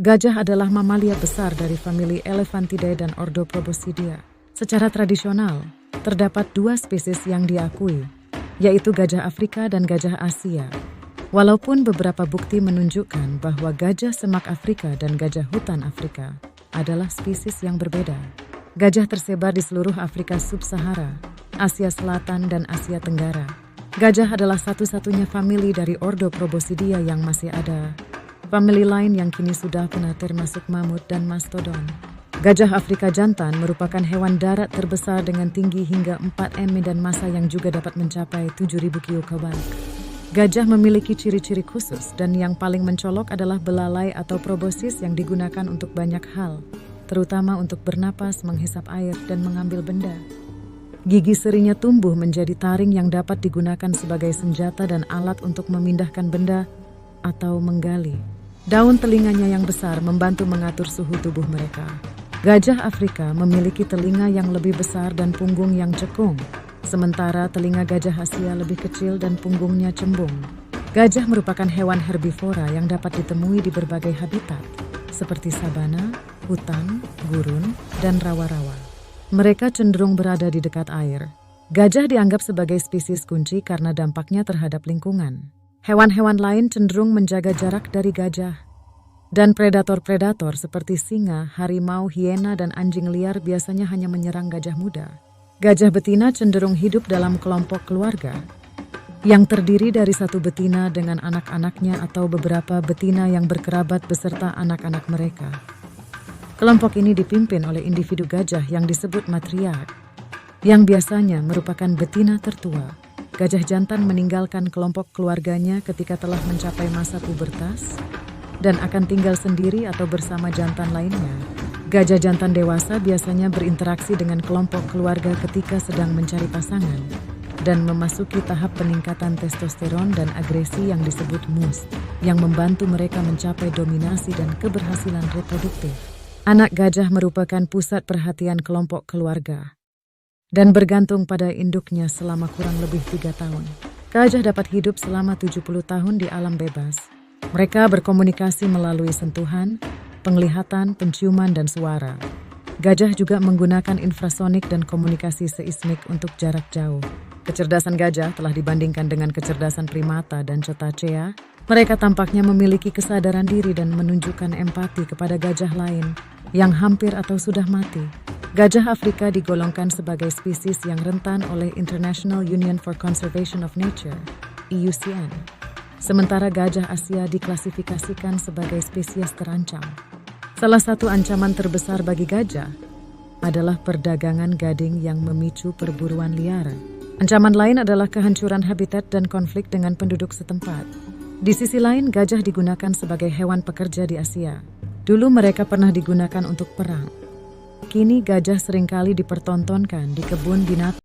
Gajah adalah mamalia besar dari famili Elephantidae dan ordo Proboscidea. Secara tradisional, terdapat dua spesies yang diakui, yaitu gajah Afrika dan gajah Asia. Walaupun beberapa bukti menunjukkan bahwa gajah semak Afrika dan gajah hutan Afrika adalah spesies yang berbeda. Gajah tersebar di seluruh Afrika Sub-Sahara, Asia Selatan, dan Asia Tenggara. Gajah adalah satu-satunya famili dari ordo Proboscidea yang masih ada. Famili lain yang kini sudah punah termasuk mamut dan mastodon. Gajah Afrika jantan merupakan hewan darat terbesar dengan tinggi hingga 4 m dan massa yang juga dapat mencapai 7.000 kg. Gajah memiliki ciri-ciri khusus dan yang paling mencolok adalah belalai atau proboscis yang digunakan untuk banyak hal, terutama untuk bernapas, menghisap air, dan mengambil benda. Gigi serinya tumbuh menjadi taring yang dapat digunakan sebagai senjata dan alat untuk memindahkan benda atau menggali. Daun telinganya yang besar membantu mengatur suhu tubuh mereka. Gajah Afrika memiliki telinga yang lebih besar dan punggung yang cekung, sementara telinga gajah Asia lebih kecil dan punggungnya cembung. Gajah merupakan hewan herbivora yang dapat ditemui di berbagai habitat, seperti sabana, hutan, gurun, dan rawa-rawa. Mereka cenderung berada di dekat air. Gajah dianggap sebagai spesies kunci karena dampaknya terhadap lingkungan. Hewan-hewan lain cenderung menjaga jarak dari gajah. Dan predator-predator seperti singa, harimau, hiena, dan anjing liar biasanya hanya menyerang gajah muda. Gajah betina cenderung hidup dalam kelompok keluarga, yang terdiri dari satu betina dengan anak-anaknya atau beberapa betina yang berkerabat beserta anak-anak mereka. Kelompok ini dipimpin oleh individu gajah yang disebut matriark, yang biasanya merupakan betina tertua. Gajah jantan meninggalkan kelompok keluarganya ketika telah mencapai masa pubertas dan akan tinggal sendiri atau bersama jantan lainnya. Gajah jantan dewasa biasanya berinteraksi dengan kelompok keluarga ketika sedang mencari pasangan dan memasuki tahap peningkatan testosteron dan agresi yang disebut moose, yang membantu mereka mencapai dominasi dan keberhasilan reproduktif. Anak gajah merupakan pusat perhatian kelompok keluarga dan bergantung pada induknya selama kurang lebih 3 tahun. Gajah dapat hidup selama 70 tahun di alam bebas. Mereka berkomunikasi melalui sentuhan, penglihatan, penciuman, dan suara. Gajah juga menggunakan infrasonik dan komunikasi seismik untuk jarak jauh. Kecerdasan gajah telah dibandingkan dengan kecerdasan primata dan cetacea. Mereka tampaknya memiliki kesadaran diri dan menunjukkan empati kepada gajah lain yang hampir atau sudah mati. Gajah Afrika digolongkan sebagai spesies yang rentan oleh International Union for Conservation of Nature, IUCN. Sementara gajah Asia diklasifikasikan sebagai spesies terancam. Salah satu ancaman terbesar bagi gajah adalah perdagangan gading yang memicu perburuan liar. Ancaman lain adalah kehancuran habitat dan konflik dengan penduduk setempat. Di sisi lain, gajah digunakan sebagai hewan pekerja di Asia. Dulu mereka pernah digunakan untuk perang. Kini gajah seringkali dipertontonkan di kebun binatang.